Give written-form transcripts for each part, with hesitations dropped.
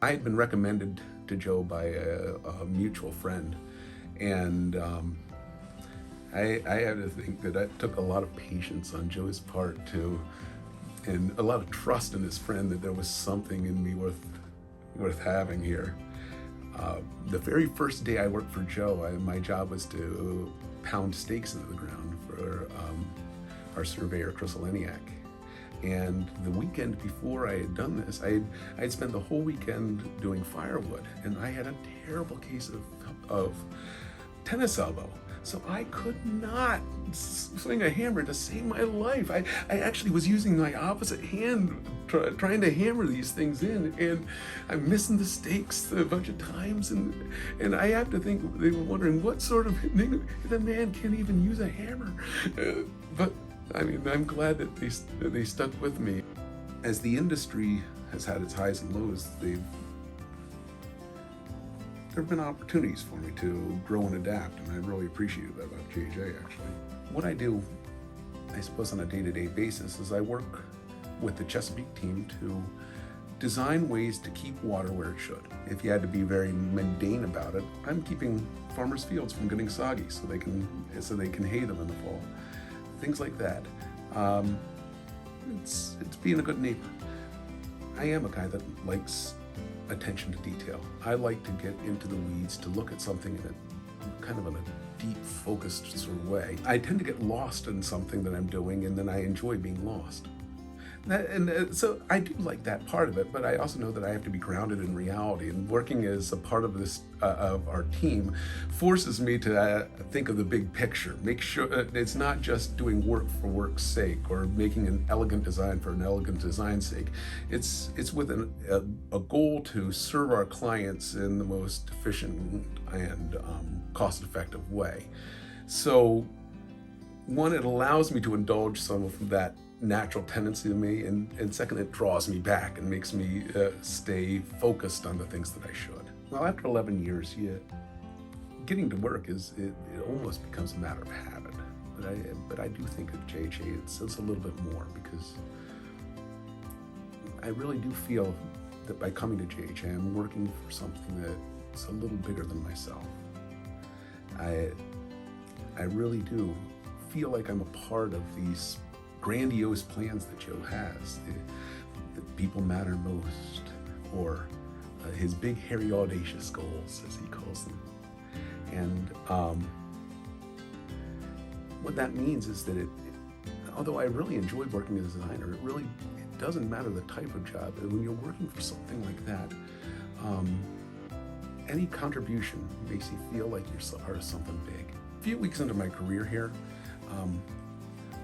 I had been recommended to Joe by a mutual friend, and I have to think that it took a lot of patience on Joe's part and a lot of trust in his friend that there was something in me worth having here. The very first day I worked for Joe, my job was to pound stakes into the ground for our surveyor, Chris Oleniak. And the weekend before I had done this, I'd spent the whole weekend doing firewood, and I had a terrible case of tennis elbow. So I could not swing a hammer to save my life. I actually was using my opposite hand trying to hammer these things in, and I'm missing the stakes a bunch of times, and I have to think they were wondering what sort of the man can't even use a hammer. But I mean, I'm glad that they stuck with me. As the industry has had its highs and lows, there have been opportunities for me to grow and adapt, and I really appreciate that about JHA, actually. What I do, I suppose on a day-to-day basis, is I work with the Chesapeake team to design ways to keep water where it should. If you had to be very mundane about it, I'm keeping farmers' fields from getting soggy so they can hay them in the fall. Things like that. It's being a good neighbor. I am a guy that likes attention to detail. I like to get into the weeds, to look at something in a kind of in a deep, focused sort of way. I tend to get lost in something that I'm doing, and then I enjoy being lost. So I do like that part of it, but I also know that I have to be grounded in reality, and working as a part of this of our team forces me to think of the big picture. Make sure it's not just doing work for work's sake or making an elegant design for an elegant design's sake. It's with a goal to serve our clients in the most efficient and cost-effective way. So one, it allows me to indulge some of that natural tendency to me, and second, it draws me back and makes me stay focused on the things that I should. Well, after 11 years, getting to work it almost becomes a matter of habit. But I do think at JHA it's a little bit more, because I really do feel that by coming to JHA, I'm working for something that's a little bigger than myself. I really do feel like I'm a part of these grandiose plans that Joe has, the people matter most, or his big, hairy, audacious goals, as he calls them. And what that means is that although I really enjoy working as a designer, it doesn't matter the type of job. When you're working for something like that, any contribution makes you feel like you're part of something big. A few weeks into my career here,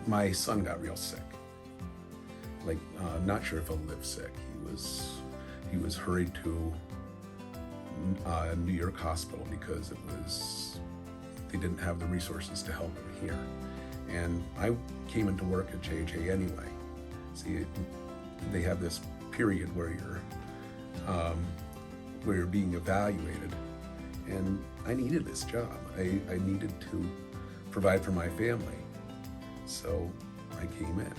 my son got real sick. Not sure if he'll live sick. He was hurried to a New York hospital because they didn't have the resources to help him here. And I came into work at JHA anyway. See, they have this period where you're being evaluated, and I needed this job. I needed to provide for my family. So I came in,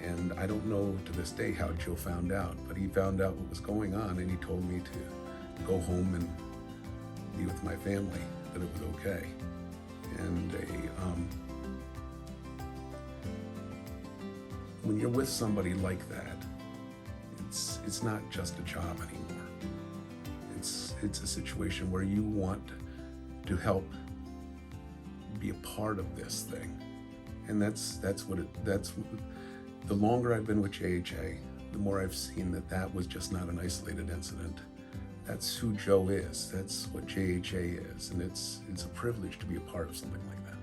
and I don't know to this day how Joe found out, but he found out what was going on, and he told me to go home and be with my family, that it was okay. And when you're with somebody like that, it's not just a job anymore. It's a situation where you want to help be a part of this thing. And that's the longer I've been with JHA, the more I've seen that was just not an isolated incident. That's who Joe is. That's what JHA is, and it's a privilege to be a part of something like that.